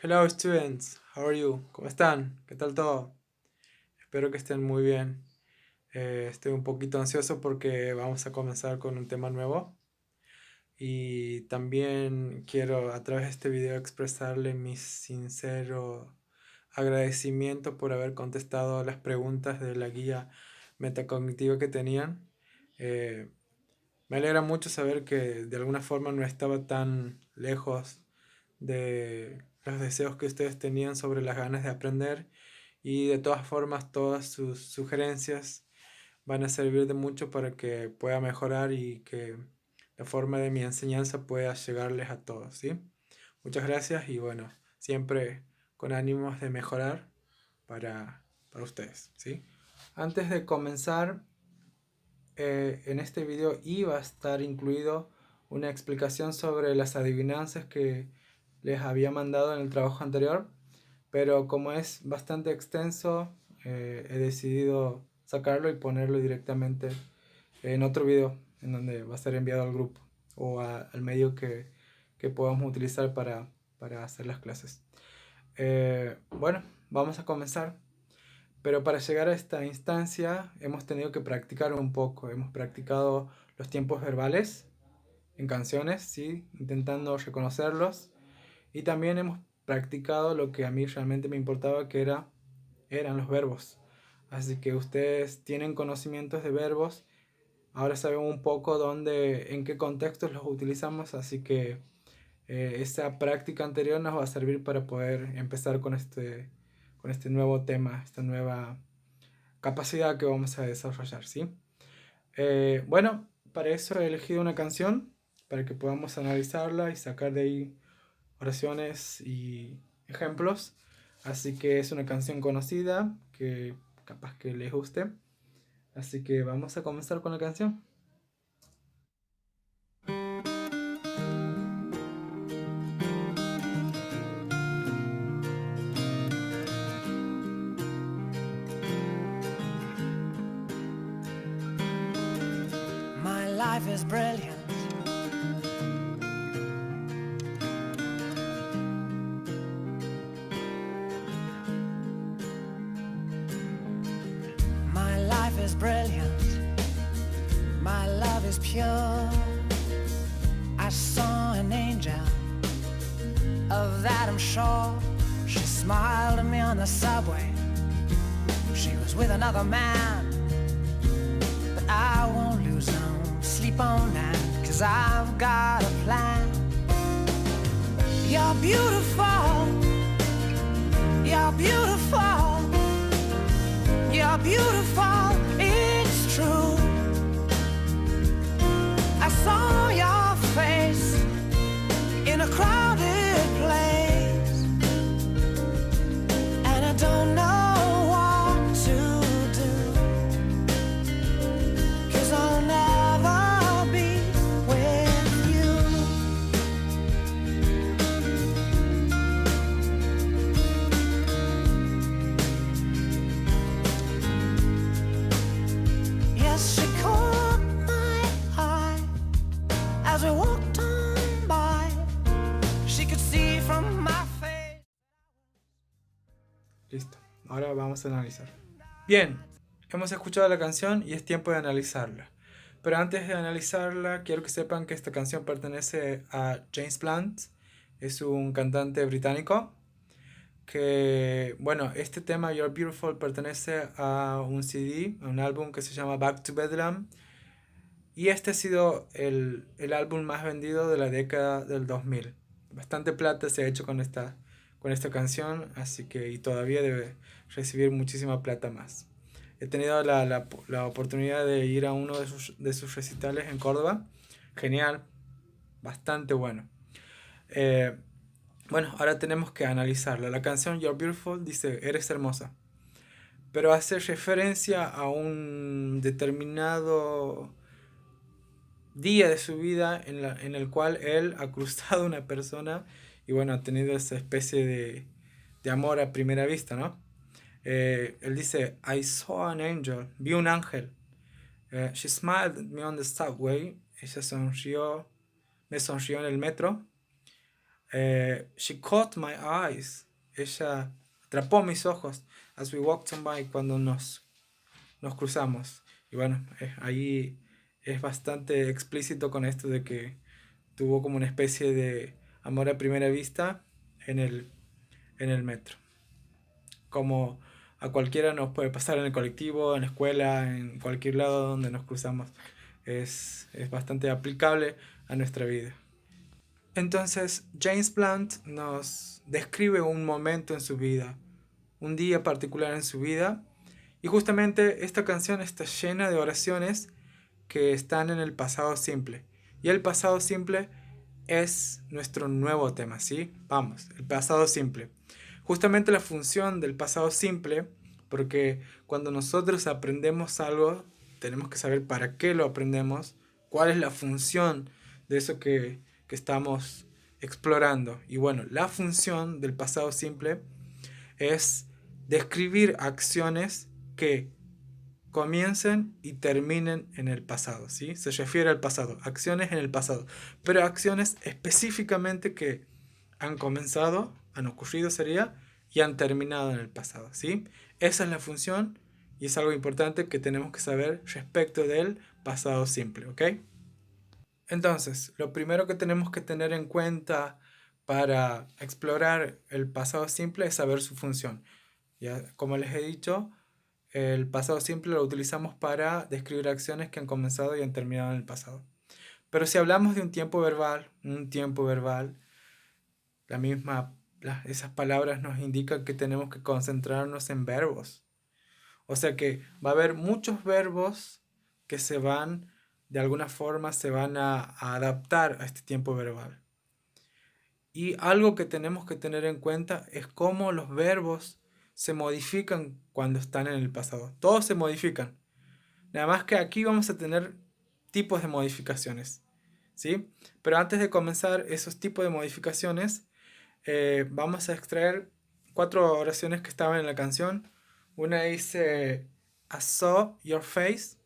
Hello students, how are you? ¿Cómo están? ¿Qué tal todo? Espero que estén muy bien. Estoy un poquito ansioso porque vamos a comenzar con un tema nuevo y también quiero a través de este video expresarle mi sincero agradecimiento por haber contestado las preguntas de la guía metacognitiva que tenían. Eh, Me alegra mucho saber que de alguna forma no estaba tan lejos de los deseos que ustedes tenían sobre las ganas de aprender y de todas formas todas sus sugerencias van a servir de mucho para que pueda mejorar y que la forma de mi enseñanza pueda llegarles a todos, ¿sí? Muchas gracias y bueno, siempre con ánimos de mejorar para ustedes, ¿sí? Antes de comenzar, en este video iba a estar incluido una explicación sobre las adivinanzas que les había mandado en el trabajo anterior, pero como es bastante extenso, he decidido sacarlo y ponerlo directamente en otro video en donde va a ser enviado al grupo o al medio que podamos utilizar para hacer las clases. Bueno, vamos a comenzar. Pero para llegar a esta instancia hemos tenido que practicar un poco. Hemos practicado los tiempos verbales en canciones, ¿sí? Intentando reconocerlos. Y también hemos practicado lo que a mí realmente me importaba, que eran los verbos. Así que ustedes tienen conocimientos de verbos. Ahora saben un poco dónde, en qué contextos los utilizamos. Así que esa práctica anterior nos va a servir para poder empezar con este nuevo tema, esta nueva capacidad que vamos a desarrollar, ¿sí? Bueno, para eso he elegido una canción para que podamos analizarla y sacar de ahí oraciones y ejemplos. Así que es una canción conocida que capaz que les guste. Así que vamos a comenzar con la canción. My life is brilliant. My life is brilliant. My love is pure. I saw an angel, of that I'm sure. She smiled at me on the subway. She was with another man, but I won't lose no sleep on that, 'cause I've got a plan. You're beautiful. You're beautiful. You're beautiful. It's true. I saw your face in a crowded place, and I don't know what to do, 'cause I'll never be with you. Yes, she caught my eye as we walked on by. She could see from my face. Listo, ahora vamos a analizar. Bien, hemos escuchado la canción y es tiempo de analizarla. Pero antes de analizarla, quiero que sepan que esta canción pertenece a James Blunt. Es un cantante británico que, bueno, este tema You're Beautiful pertenece a un CD, a un álbum que se llama Back to Bedlam. Y este ha sido el álbum más vendido de la década del 2000. Bastante plata se ha hecho con esta canción, así que y todavía debe recibir muchísima plata más. He tenido la oportunidad de ir a uno de sus recitales en Córdoba. Genial, bastante bueno. Eh, bueno, ahora tenemos que analizarla. La canción You're Beautiful dice, eres hermosa. Pero hace referencia a un determinado día de su vida en el cual él ha cruzado a una persona y bueno, ha tenido esa especie de amor a primera vista, ¿no? Él dice, I saw an angel, vi un ángel. She smiled at me on the subway, ella sonrió, me sonrió en el metro. She caught my eyes. Ella atrapó mis ojos as we walked on by, cuando nos cruzamos. Y bueno, ahí es bastante explícito con esto de que tuvo como una especie de amor a primera vista en el metro. Como a cualquiera nos puede pasar en el colectivo, en la escuela, en cualquier lado donde nos cruzamos. Es bastante aplicable a nuestra vida. Entonces, James Blunt nos describe un momento en su vida, un día particular en su vida, y justamente esta canción está llena de oraciones que están en el pasado simple. Y el pasado simple es nuestro nuevo tema, ¿sí? Vamos, el pasado simple. Justamente la función del pasado simple, porque cuando nosotros aprendemos algo, tenemos que saber para qué lo aprendemos, cuál es la función de eso que estamos explorando. Y bueno, la función del pasado simple es describir acciones que comiencen y terminen en el pasado, ¿sí? Se refiere al pasado, acciones en el pasado, pero acciones específicamente que han comenzado, han ocurrido sería, y han terminado en el pasado, ¿sí? Esa es la función y es algo importante que tenemos que saber respecto del pasado simple, ¿ok? Entonces, lo primero que tenemos que tener en cuenta para explorar el pasado simple es saber su función. Ya, como les he dicho, el pasado simple lo utilizamos para describir acciones que han comenzado y han terminado en el pasado. Pero si hablamos de un tiempo verbal, esas palabras nos indican que tenemos que concentrarnos en verbos. O sea que va a haber muchos verbos que de alguna forma se van a adaptar a este tiempo verbal. Y algo que tenemos que tener en cuenta es cómo los verbos se modifican cuando están en el pasado. Todos se modifican. Nada más que aquí vamos a tener tipos de modificaciones, ¿sí? Pero antes de comenzar esos tipos de modificaciones, vamos a extraer 4 oraciones que estaban en la canción. Una dice, I saw your face.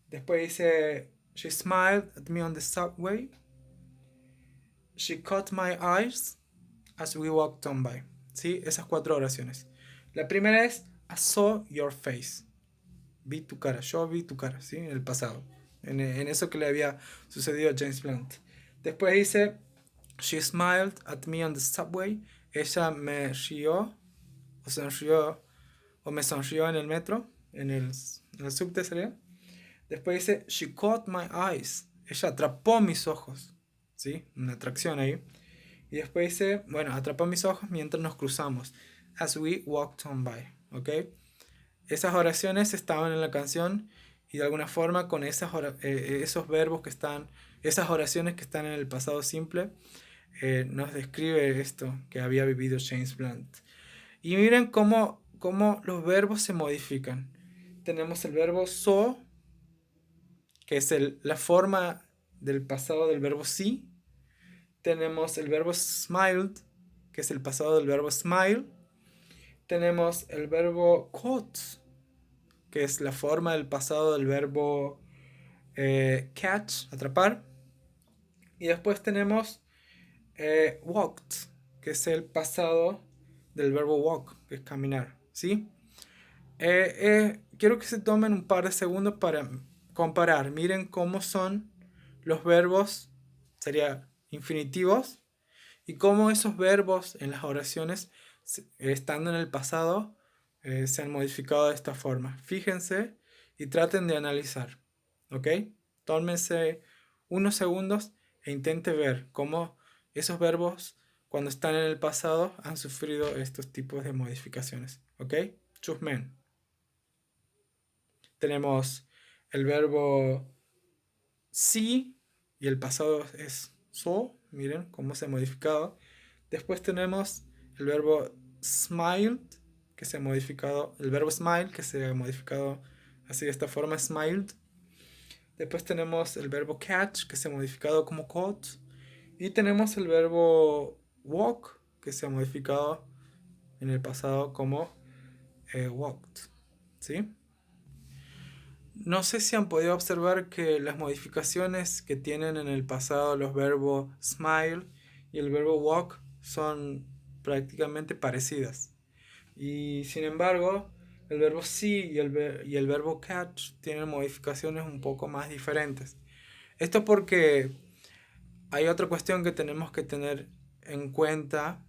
Después dice, she smiled at me on the subway. She caught my eyes as we walked on by. ¿Sí? Esas 4 oraciones. La primera es, I saw your face. Vi tu cara, yo vi tu cara, ¿sí? En el pasado. En eso que le había sucedido a James Blunt. Después dice, she smiled at me on the subway. Ella me rió, o me sonrió en el metro, en el subte sería. Después dice, she caught my eyes. Ella atrapó mis ojos, ¿sí? Una atracción ahí. Y después dice, bueno, atrapó mis ojos mientras nos cruzamos. As we walked on by, ¿ok? Esas oraciones estaban en la canción y de alguna forma con esos verbos que están, esas oraciones que están en el pasado simple, nos describe esto que había vivido James Blunt. Y miren cómo los verbos se modifican. Tenemos el verbo saw, que es la forma del pasado del verbo see. Tenemos el verbo smiled, que es el pasado del verbo smile. Tenemos el verbo caught, que es la forma del pasado del verbo catch, atrapar. Y después tenemos walked, que es el pasado del verbo walk, que es caminar, ¿sí? Quiero que se tomen un par de segundos para comparar. Miren cómo son los verbos, sería infinitivos, y cómo esos verbos en las oraciones, estando en el pasado, se han modificado de esta forma. Fíjense y traten de analizar, ¿ok? Tómense unos segundos e intenten ver cómo esos verbos, cuando están en el pasado, han sufrido estos tipos de modificaciones, ¿ok? Chusmen. Tenemos el verbo see y el pasado es so. Miren cómo se ha modificado. Después tenemos el verbo smiled, que se ha modificado. El verbo smile, que se ha modificado así de esta forma, smiled. Después tenemos el verbo catch, que se ha modificado como caught. Y tenemos el verbo walk, que se ha modificado en el pasado como walked. ¿Sí? No sé si han podido observar que las modificaciones que tienen en el pasado los verbos smile y el verbo walk son prácticamente parecidas. Y sin embargo, el verbo see y el verbo catch tienen modificaciones un poco más diferentes. Esto porque hay otra cuestión que tenemos que tener en cuenta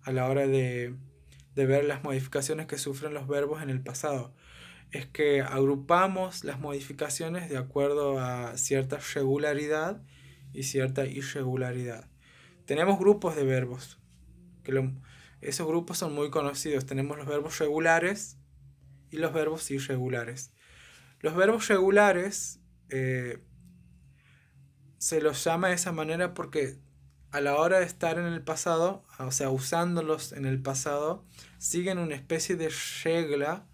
a la hora de ver las modificaciones que sufren los verbos en el pasado. Es que agrupamos las modificaciones de acuerdo a cierta regularidad y cierta irregularidad. Tenemos grupos de verbos, esos grupos son muy conocidos. Tenemos los verbos regulares y los verbos irregulares. Los verbos regulares se los llama de esa manera porque a la hora de estar en el pasado, o sea, usándolos en el pasado, siguen una especie de regla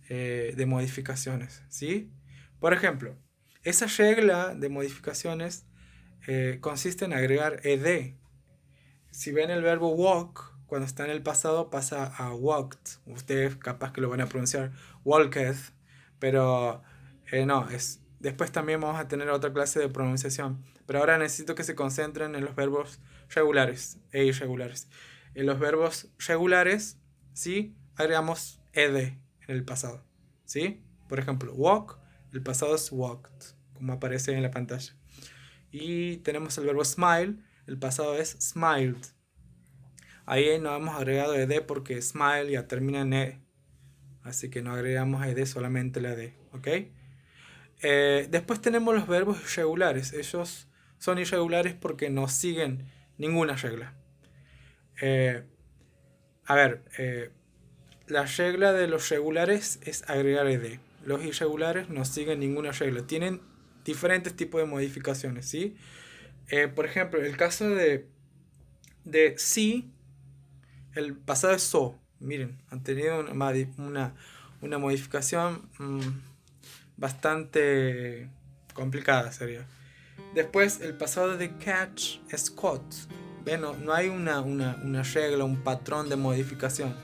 de modificaciones, ¿sí? Por ejemplo, esa regla de modificaciones consiste en agregar ed. Si ven el verbo walk, cuando está en el pasado pasa a walked. Ustedes capaz que lo van a pronunciar walked, pero no, después también vamos a tener otra clase de pronunciación. Pero ahora necesito que se concentren en los verbos regulares e irregulares. En los verbos regulares, ¿sí? Agregamos ed en el pasado, ¿sí? Por ejemplo, walk, el pasado es walked, como aparece en la pantalla. Y tenemos el verbo smile, el pasado es smiled. Ahí no hemos agregado ed porque smile ya termina en e. Así que no agregamos ed, solamente la d, ¿ok? Después tenemos los verbos irregulares. Ellos son irregulares porque no siguen ninguna regla. La regla de los regulares es agregar ed. Los irregulares no siguen ninguna regla. Tienen diferentes tipos de modificaciones, ¿sí? Por ejemplo, el caso de sí, el pasado es so. Miren, han tenido una modificación bastante complicada, sería. Después, el pasado de catch es caught. ¿Ven? No hay una regla, un patrón de modificación.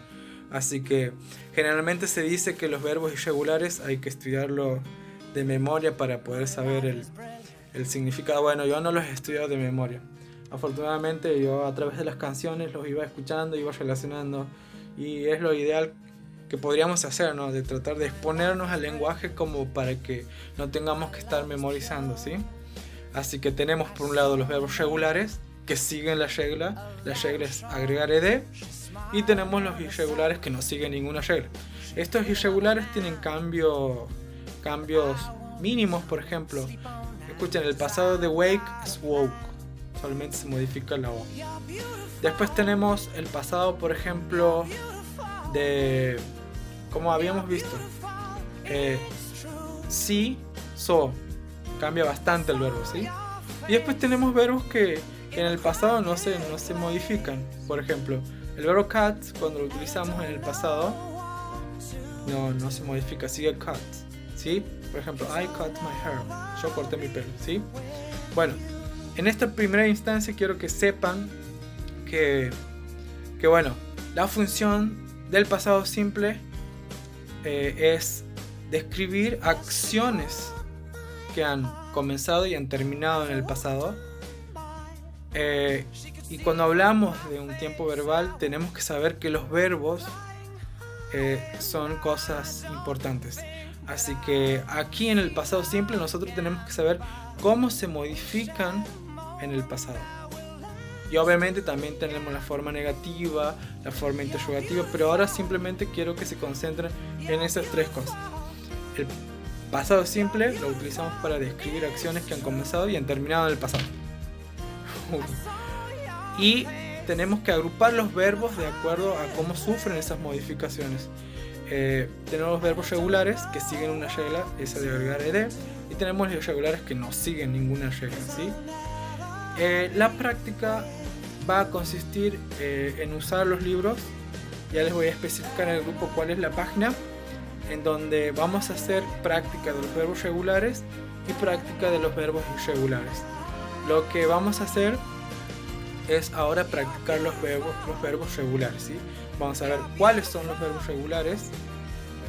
Así que generalmente se dice que los verbos irregulares hay que estudiarlo de memoria para poder saber el significado. Bueno, yo no los he estudiado de memoria. Afortunadamente yo a través de las canciones los iba escuchando, iba relacionando, y es lo ideal que podríamos hacer, ¿no? De tratar de exponernos al lenguaje como para que no tengamos que estar memorizando, ¿sí? Así que tenemos por un lado los verbos regulares que siguen la regla es agregar ed, y tenemos los irregulares que no siguen ninguna regla. Estos irregulares tienen cambios mínimos. Por ejemplo, escuchen, el pasado de wake es woke, solamente se modifica la O. Después tenemos el pasado, por ejemplo, de, como habíamos visto, sí, so, cambia bastante el verbo, ¿sí? Y después tenemos verbos que en el pasado no se modifican. Por ejemplo, el verbo cut, cuando lo utilizamos en el pasado, no se modifica, sigue cut, ¿sí? Por ejemplo, I cut my hair, yo corté mi pelo, ¿sí? Bueno, en esta primera instancia quiero que sepan que bueno, la función del pasado simple es describir acciones que han comenzado y han terminado en el pasado. Y cuando hablamos de un tiempo verbal tenemos que saber que los verbos son cosas importantes. Así que aquí en el pasado simple nosotros tenemos que saber cómo se modifican en el pasado. Y obviamente también tenemos la forma negativa, la forma interrogativa, pero ahora simplemente quiero que se concentren en esas tres cosas. El pasado simple lo utilizamos para describir acciones que han comenzado y han terminado en el pasado. Y tenemos que agrupar los verbos de acuerdo a cómo sufren esas modificaciones. Tenemos los verbos regulares que siguen una regla, esa de agregar ed, y tenemos los irregulares que no siguen ninguna regla, ¿sí? La práctica va a consistir en usar los libros. Ya les voy a especificar en el grupo cuál es la página, en donde vamos a hacer práctica de los verbos regulares y práctica de los verbos irregulares. Lo que vamos a hacer es ahora practicar los verbos regulares, ¿sí? Vamos a ver cuáles son los verbos regulares,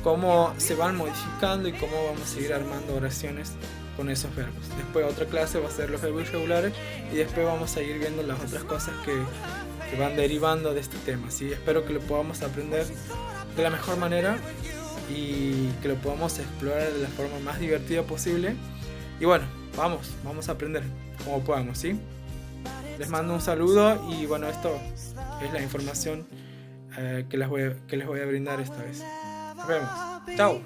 cómo se van modificando y cómo vamos a seguir armando oraciones con esos verbos. Después otra clase va a ser los verbos irregulares y después vamos a ir viendo las otras cosas que van derivando de este tema, ¿sí? Espero que lo podamos aprender de la mejor manera y que lo podamos explorar de la forma más divertida posible. Y bueno, vamos a aprender como podamos, ¿sí? Les mando un saludo y bueno, esto es la información que les voy a brindar esta vez. Nos vemos. Chao.